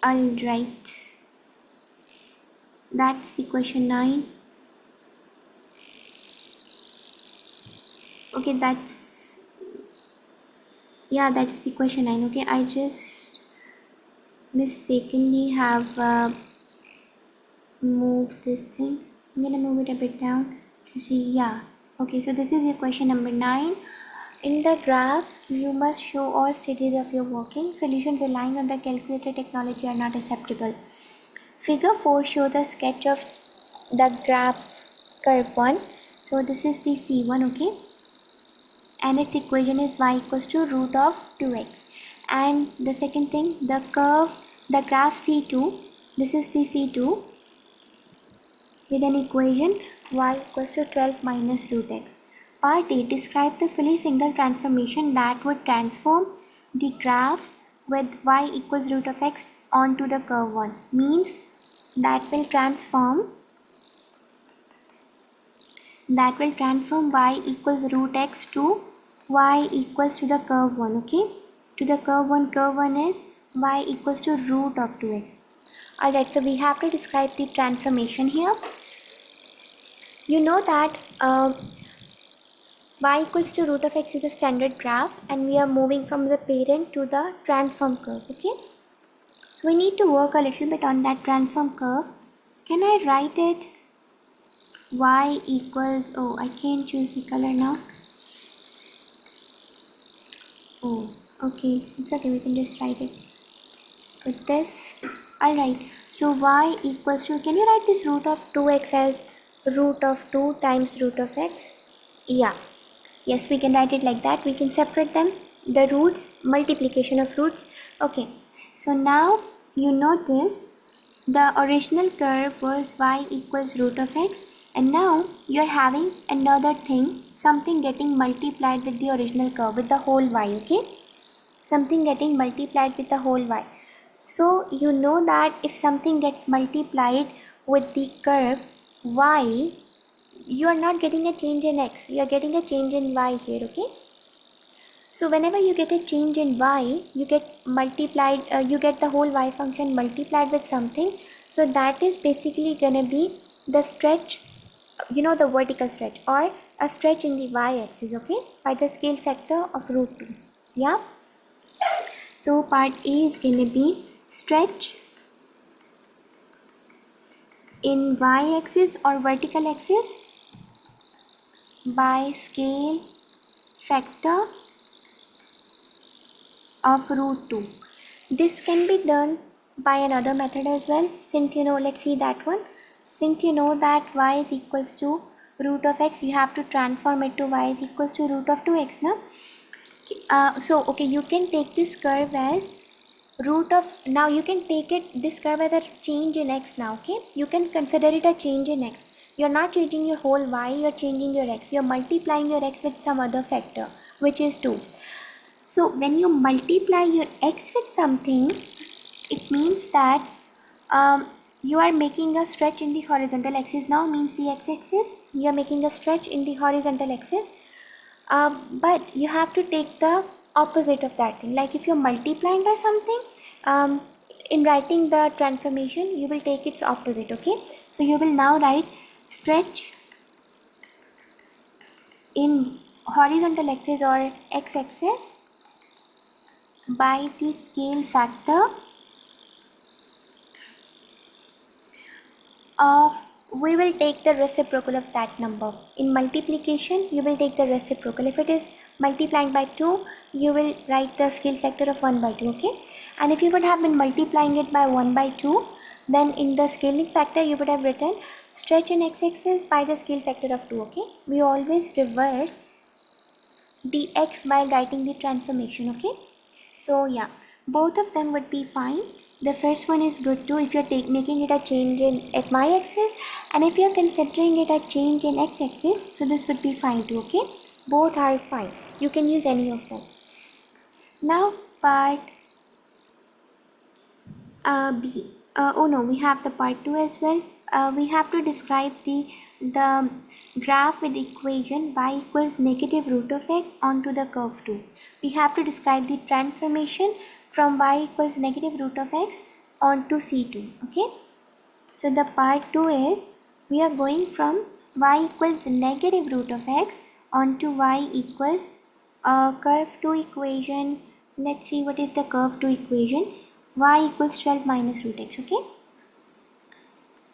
Alright, that's the question 9. Okay, that's the question 9. Okay, I just mistakenly have moved this thing. I'm gonna move it a bit down to see. Yeah, okay, so this is your question number 9. In the graph, you must show all stages of your working. Solutions relying on the calculator technology are not acceptable. Figure 4 shows a sketch of the graph curve 1. So this is the C1, okay? And its equation is y equals to root of 2x. And the second thing, the graph C2, this is the C2 with an equation y equals to 12 minus root x. Part A, describe the fully single transformation that would transform the graph with y equals root of x onto the curve 1. Means that will transform y equals root x to y equals to the curve 1, okay? To the curve 1 is y equals to root of 2x. Alright, so we have to describe the transformation here. You know that y equals to root of x is a standard graph and we are moving from the parent to the transform curve, okay? So we need to work a little bit on that transform curve. Can I write it y equals, oh, I can't choose the color now. Oh, okay, it's okay, we can just write it with this. Alright, so y equals to, can you write this root of 2x as root of 2 times root of x? Yeah, yes, we can write it like that. We can separate them, the roots, multiplication of roots. Okay, so now you notice the original curve was y equals root of x, and now you're having another thing, something getting multiplied with the original curve, with the whole y, okay? Something getting multiplied with the whole y. So you know that if something gets multiplied with the curve y, you are not getting a change in x, you are getting a change in y here, okay? So whenever you get a change in y, you get multiplied, you get the whole y function multiplied with something. So that is basically gonna be the stretch, you know, the vertical stretch or a stretch in the y-axis, okay, by the scale factor of root 2. Yeah. So part A is gonna be stretch in y-axis or vertical axis by scale factor of root 2. This can be done by another method as well, since you know, let's see that one. Since you know that y is equals to root of x, you have to transform it to y is equals to root of 2x now. So okay, you can take this curve as root of, now you can take it, this curve as a change in x now, okay? You can consider it a change in x. You're not changing your whole y, you're changing your x. You're multiplying your x with some other factor, which is 2. So when you multiply your x with something, it means that you are making a stretch in the horizontal axis now, means the x-axis. You are making a stretch in the horizontal axis. But you have to take the opposite of that thing. Like if you're multiplying by something, in writing the transformation, you will take its opposite, okay? So you will now write stretch in horizontal axis or x-axis by the scale factor of, we will take the reciprocal of that number. In multiplication, you will take the reciprocal. If it is multiplying by 2, you will write the scale factor of 1 by 2, okay? And if you would have been multiplying it by 1 by 2, then in the scaling factor, you would have written stretch in x-axis by the scale factor of 2, okay? We always reverse the x while writing the transformation, okay? So yeah, both of them would be fine. The first one is good too if you're making it a change in y-axis, and if you're considering it a change in x-axis, so this would be fine too, okay? Both are fine. You can use any of them. Now part B. Oh no, we have the part 2 as well. We have to describe the graph with equation y equals negative root of x onto the curve 2. We have to describe the transformation from y equals negative root of x onto C2. Okay, so the part 2 is we are going from y equals the negative root of x onto y equals curve 2 equation. Let's see what is the curve 2 equation. Y equals 12 minus root x. Okay,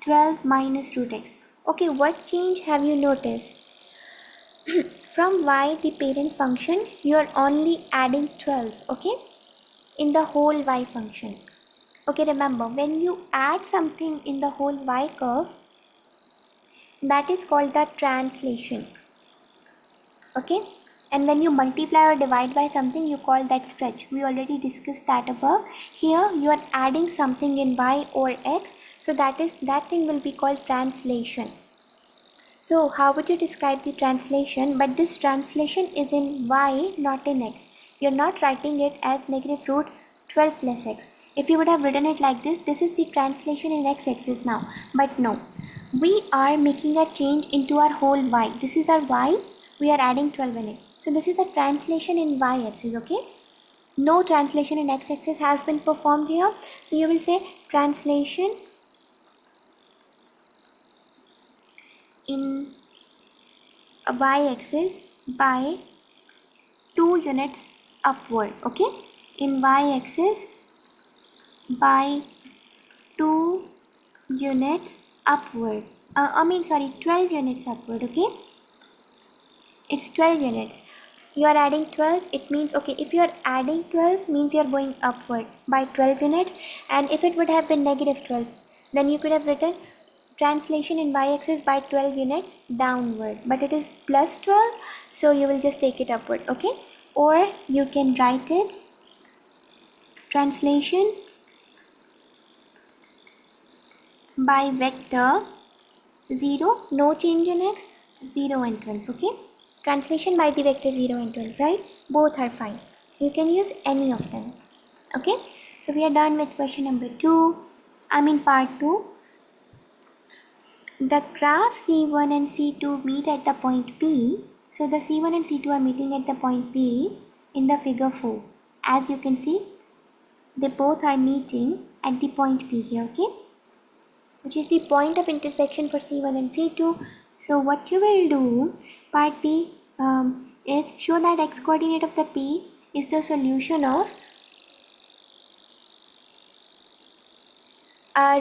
12 minus root x. Okay, what change have you noticed? From y, the parent function, you are only adding 12, okay, in the whole y function. Okay, remember, when you add something in the whole y curve, that is called the translation. Okay, and when you multiply or divide by something, you call that stretch. We already discussed that above. Here you are adding something in y or x, so that thing will be called translation. So how would you describe the translation? But this translation is in y, not in x. You're not writing it as negative root 12 plus x. If you would have written it like this is the translation in x-axis now. But no, we are making a change into our whole y. This is our y, we are adding 12 in it. So this is a translation in y-axis, okay? No translation in x-axis has been performed here. So you will say translation in y-axis by 2 units upward. Okay, in y-axis by 2 units upward. 12 units upward. Okay, it's 12 units. You are adding 12. It means, okay, if you are adding 12 means you are going upward by 12 units. And if it would have been negative 12, then you could have written translation in y-axis by 12 units downward, but it is plus 12, so you will just take it upward. Okay, or you can write it translation by vector 0, no change in x, 0 and 12. Okay, translation by the vector 0 and 12, right? Both are fine, you can use any of them. Okay, so we are done with question number 2. Part 2. The graph C1 and C2 meet at the point P. So the C1 and C2 are meeting at the point P in the figure 4. As you can see, they both are meeting at the point P here, okay? Which is the point of intersection for C1 and C2. So what you will do, part B, is show that x coordinate of the P is the solution of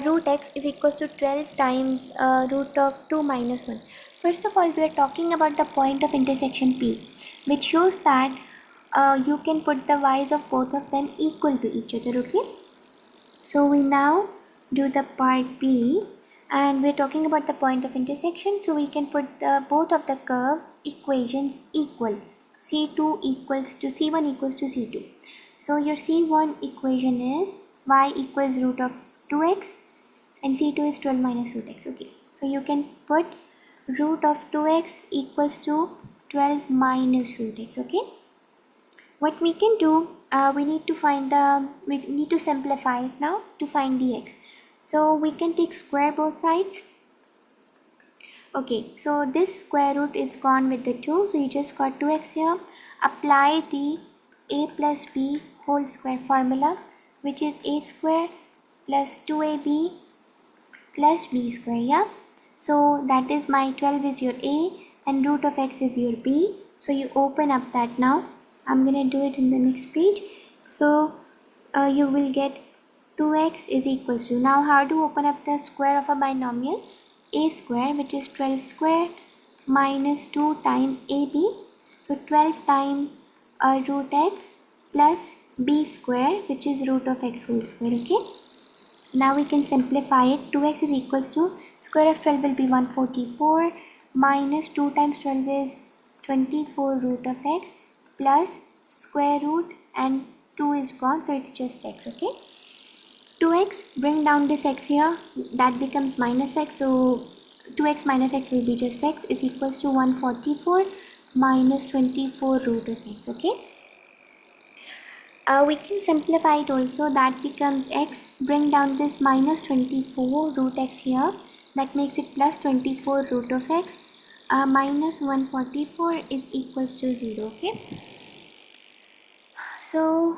root x is equals to 12 times root of 2 minus 1. First of all, we are talking about the point of intersection P, which shows that you can put the y's of both of them equal to each other, okay? So we now do the part B, and we're talking about the point of intersection, so we can put both of the curve equations equal. C2 equals to C1 equals to C2. So your C1 equation is y equals root of 2x and C2 is 12 minus root x. Okay, so you can put root of 2x equals to 12 minus root x. Okay, what we can do, we need to simplify it now to find the x. So we can take square both sides. Okay, so this square root is gone with the 2, so you just got 2x here. Apply the a plus b whole square formula, which is a square plus 2ab plus b square, yeah? So that is my 12 is your a and root of x is your b. So you open up that now. I'm gonna do it in the next page. So you will get 2x is equals to, now how to open up the square of a binomial? A square, which is 12 square minus 2 times ab. So 12 times root x plus b square, which is root of x whole square. Okay, now we can simplify it. 2x is equals to square of 12 will be 144 minus 2 times 12 is 24 root of x plus square root, and 2 is gone, so it's just x. Okay, 2x, bring down this x here, that becomes minus x, so 2x minus x will be just x, is equals to 144 minus 24 root of x. Okay, we can simplify it also, that becomes x, bring down this minus 24 root x here, that makes it plus 24 root of x, minus 144 is equals to 0. Okay, so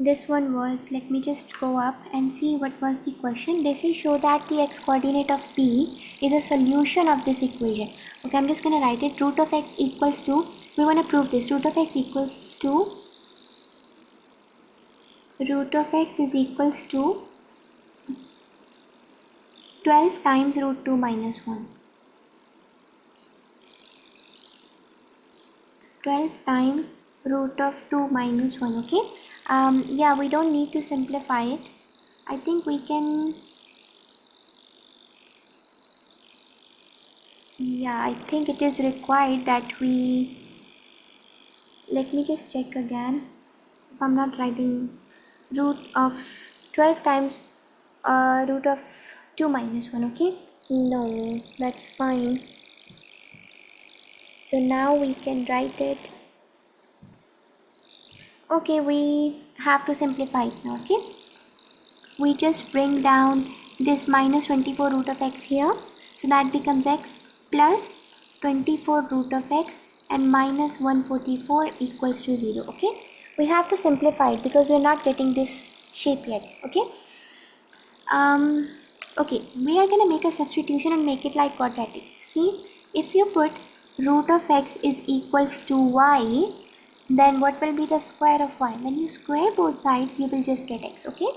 this one was, let me just go up and see what was the question. They say show that the x coordinate of P is a solution of this equation. Okay, I'm just going to write it. Root of x equals to, we want to prove this, root of x equals to, root of x is equals to 12 times root 2 minus 1. 12 times root of 2 minus 1. Okay, yeah, we don't need to simplify it. I think we can, yeah, I think it is required that we, let me just check again if I'm not writing. Root of 12 times root of 2 minus 1. Okay, no, that's fine. So now we can write it. Okay, we have to simplify it now. Okay, we just bring down this minus 24 root of x here, so that becomes x plus 24 root of x and minus 144 equals to 0. Okay, we have to simplify it because we are not getting this shape yet. Okay, okay, we are gonna make a substitution and make it like quadratic. See, if you put root of x is equals to y, then what will be the square of y? When you square both sides, you will just get x. Okay,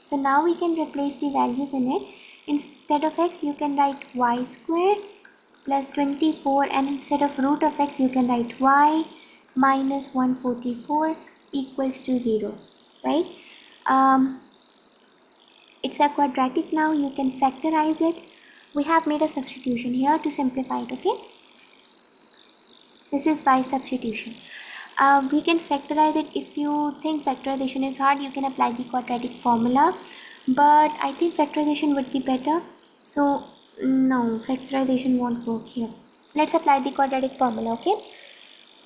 so now we can replace the values in it. Instead of x, you can write y squared plus 24, and instead of root of x, you can write y minus 144 equals to 0, right? It's a quadratic now, you can factorize it. We have made a substitution here to simplify it. Okay, this is by substitution. We can factorize it. If you think factorization is hard, you can apply the quadratic formula, but I think factorization would be better, so no, factorization won't work here. Let's apply the quadratic formula. Okay,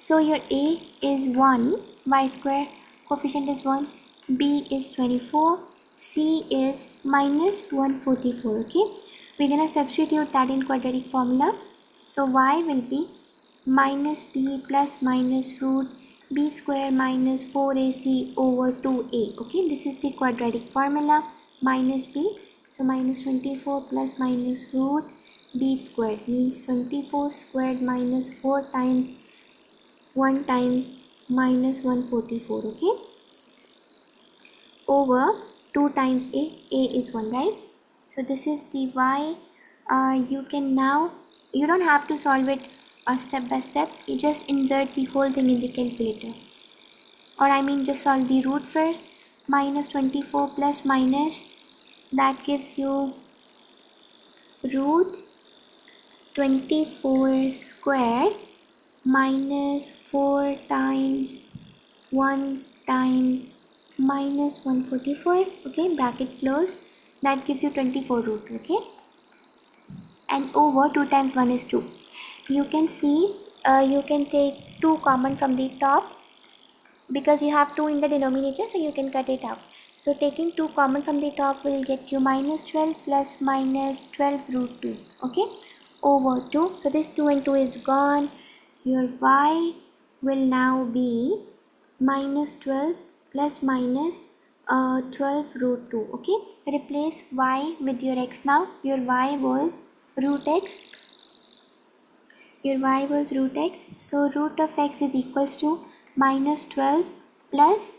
so your a is 1, y square coefficient is 1, b is 24, c is minus 144. Okay, we're gonna substitute that in quadratic formula. So y will be minus b plus minus root b square minus 4ac over 2a. Okay, this is the quadratic formula. Minus b, so minus 24 plus minus root b squared means 24 squared minus 4 times 1 times minus 144. Okay, over 2 times a is 1, right? So this is the y. You can now, you don't have to solve it step by step, you just insert the whole thing in the calculator, or I mean just solve the root first. Minus 24 plus minus, that gives you root 24 squared minus 4 times 1 times minus 144. Okay, bracket close, that gives you 24 root. Okay, and over 2 times 1 is 2. You can see, you can take 2 common from the top because you have 2 in the denominator, so you can cut it out. So taking 2 common from the top will get you minus 12 plus minus 12 root 2. Okay, over 2. So this 2 and 2 is gone. Your y will now be minus 12 plus minus 12 root 2. Okay, replace y with your x now. Your y was root x. Your y was root x. So root of x is equals to minus 12 plus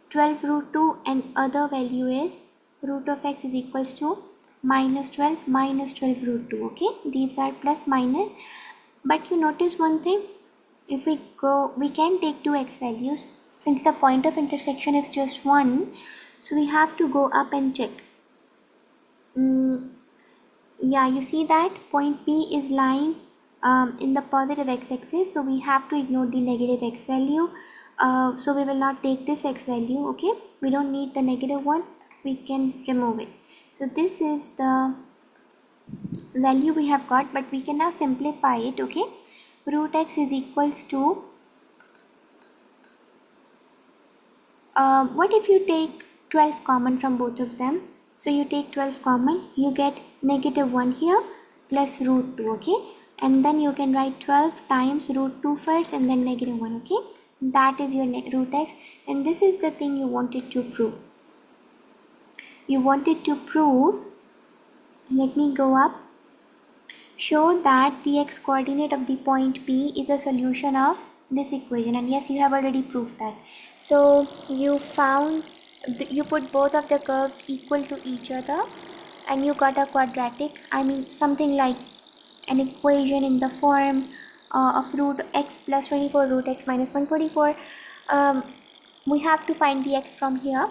12 root 2, and other value is root of x is equals to minus 12 minus 12 root 2. Okay, these are plus minus, but you notice one thing, if we go, we can take two x values since the point of intersection is just 1, so we have to go up and check. Yeah, you see that point P is lying in the positive x-axis, so we have to ignore the negative x value. So we will not take this x value. Okay, we don't need the negative one, we can remove it. So this is the value we have got, but we can now simplify it. Okay, root x is equals to what if you take 12 common from both of them? So you take 12 common, you get negative 1 here plus root 2. Okay, and then you can write 12 times root 2 first and then negative 1. Okay, that is your root x, and this is the thing you wanted to prove. You wanted to prove, let me go up, show that the x coordinate of the point P is a solution of this equation, and yes, you have already proved that. So you found, you put both of the curves equal to each other and you got a quadratic, I mean something like an equation in the form of root x plus 24 root x minus 144. We have to find the x from here,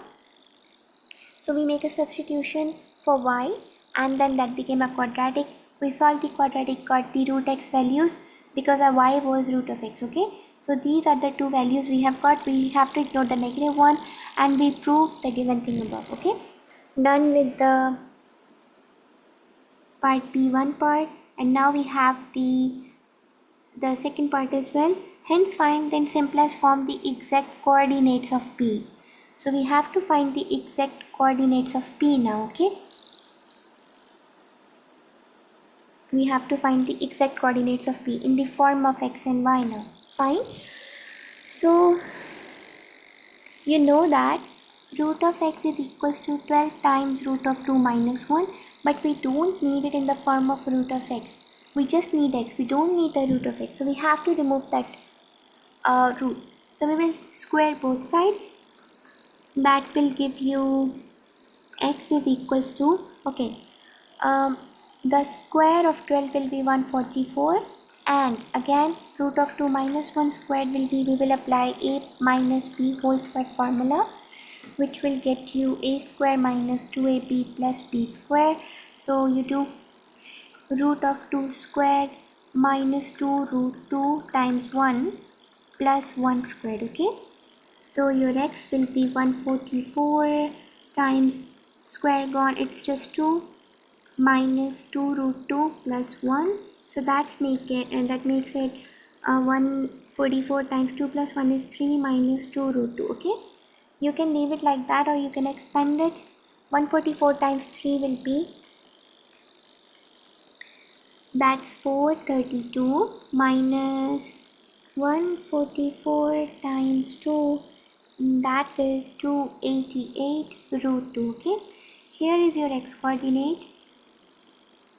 so we make a substitution for y and then that became a quadratic. We solved the quadratic, got the root x values because our y was root of x. Okay, so these are the two values we have got. We have to ignore the negative one and we prove the given thing above. Okay, done with the part P1 part, and now we have the second part as well. Hence find in simplest form the exact coordinates of P. So we have to find the exact coordinates of P now. Okay, we have to find the exact coordinates of P in the form of x and y now. Fine. So you know that root of x is equals to 12 times root of 2 minus 1, but we don't need it in the form of root of x. We just need x, we don't need the root of x, so we have to remove that root. So we will square both sides. That will give you x is equals to, okay, the square of 12 will be 144, and again root of 2 minus 1 squared will be, we will apply a minus b whole square formula, which will get you a square minus 2ab plus b square. So you do root of 2 squared minus 2 root 2 times 1 plus 1 squared. Okay, so your x will be 144 times square gone, it's just 2 minus 2 root 2 plus 1, so that's make it, and that makes it 144 times 2 plus 1 is 3 minus 2 root 2. Okay, you can leave it like that or you can expand it. 144 times 3 will be, that's 432 minus 144 times 2, that is 288 root 2. Okay, here is your x coordinate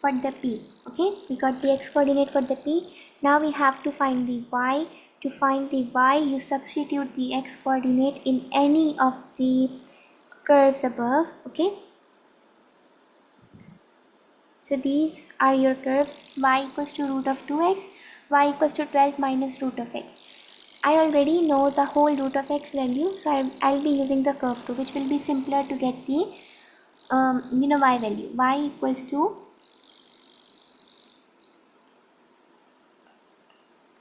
for the P. Okay, we got the x coordinate for the P. Now we have to find the y. To find the y, you substitute the x coordinate in any of the curves above. Okay, so these are your curves. Y equals to root of 2x, y equals to 12 minus root of x. I already know the whole root of x value, so I'll be using the curve too, which will be simpler to get the y value. Y equals to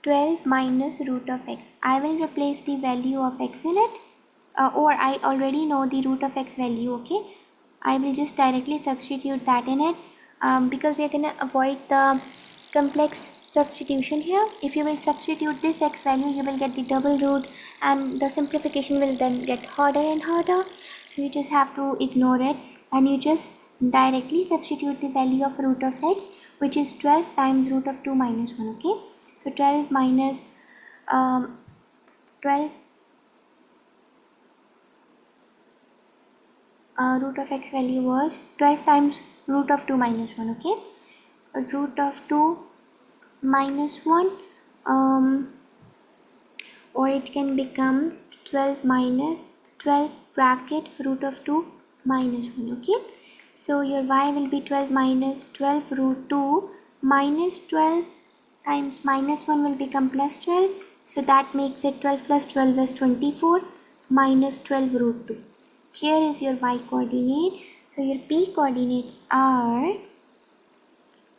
12 minus root of x. I will replace the value of x in it, or I already know the root of x value. Okay, I will just directly substitute that in it, because we are gonna avoid the complex substitution here. If you will substitute this x value, you will get the double root and the simplification will then get harder and harder, so you just have to ignore it and you just directly substitute the value of root of x, which is 12 times root of 2 minus 1. Okay, so 12 minus 12 root of x value was 12 times root of 2 minus 1. Okay, root of 2 minus 1, or it can become 12 minus 12 bracket root of 2 minus 1. Okay, so your y will be 12 minus 12 root 2 minus 12 times minus 1 will become plus 12, so that makes it 12 plus 12 is 24 minus 12 root 2. Here is your y coordinate. So your p coordinates are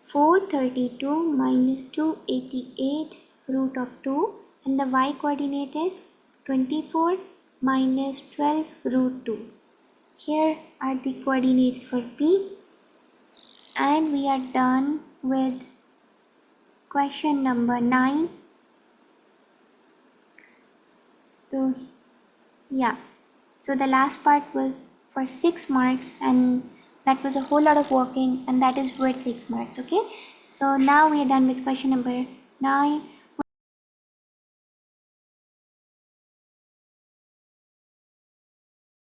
432 minus 288 root of 2, and the y coordinate is 24 minus 12 root 2. Here are the coordinates for p, and we are done with question number 9. So yeah, so the last part was for 6 marks and that was a whole lot of working, and that is worth 6 marks. Okay, so now we are done with question number 9.